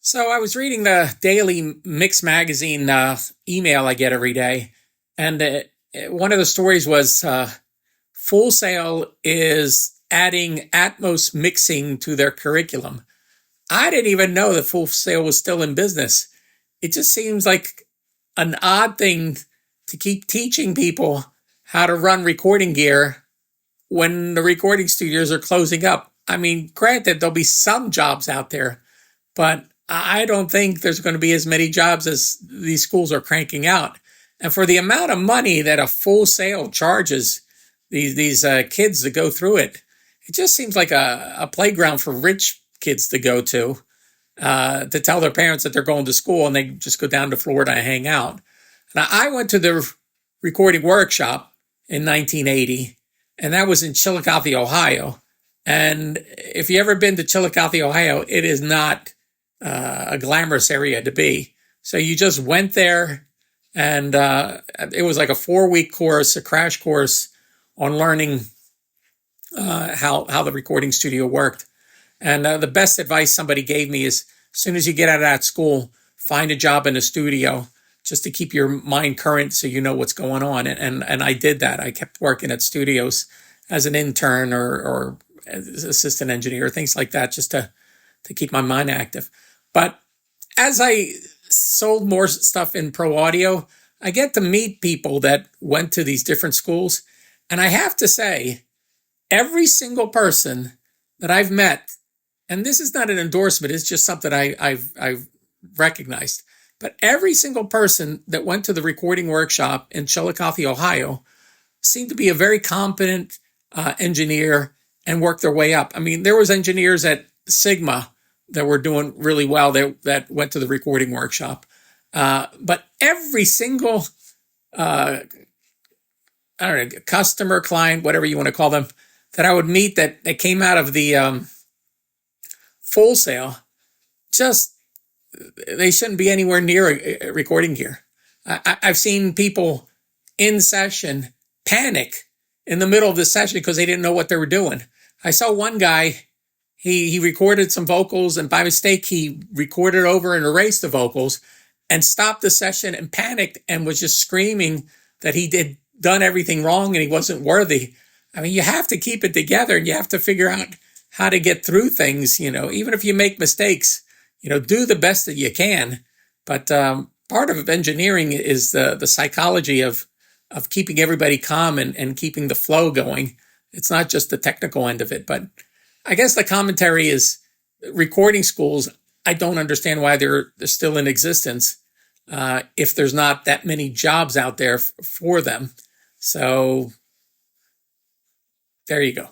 So I was reading the daily Mix magazine email I get every day, and one of the stories was Full Sail is adding Atmos mixing to their curriculum. I didn't even know that Full Sail was still in business. It just seems like an odd thing to keep teaching people how to run recording gear when the recording studios are closing up. I mean, granted, there'll be some jobs out there, but I don't think there's going to be as many jobs as these schools are cranking out. And for the amount of money that a Full Sail charges these kids to go through it, it just seems like a playground for rich kids to go to tell their parents that they're going to school and they just go down to Florida and hang out. Now, I went to the recording workshop in 1980, and that was in Chillicothe, Ohio. And if you ever been to Chillicothe, Ohio, it is not a glamorous area to be. So you just went there, and it was like a 4-week course, a crash course on learning how the recording studio worked. And the best advice somebody gave me is, as soon as you get out of that school, find a job in a studio just to keep your mind current so you know what's going on. And I did that. I kept working at studios as an intern or as assistant engineer, things like that, just to keep my mind active. But as I sold more stuff in pro audio, I get to meet people that went to these different schools. And I have to say, every single person that I've met, and this is not an endorsement, it's just something I've recognized, but every single person that went to the recording workshop in Chillicothe, Ohio, seemed to be a very competent engineer and worked their way up. I mean, there was engineers at Sigma that were doing really well that went to the recording workshop. But every single, I don't know, customer, client, whatever you want to call them, that I would meet that came out of the Full Sail, just, they shouldn't be anywhere near a recording gear. I've seen people in session panic in the middle of the session because they didn't know what they were doing. I saw one guy, he recorded some vocals, and by mistake, he recorded over and erased the vocals and stopped the session and panicked and was just screaming that he done everything wrong and he wasn't worthy. I mean, you have to keep it together and you have to figure out how to get through things, even if you make mistakes, do the best that you can. But part of engineering is the psychology of keeping everybody calm and keeping the flow going. It's not just the technical end of it, but I guess the commentary is recording schools. I don't understand why they're still in existence if there's not that many jobs out there for them. So there you go.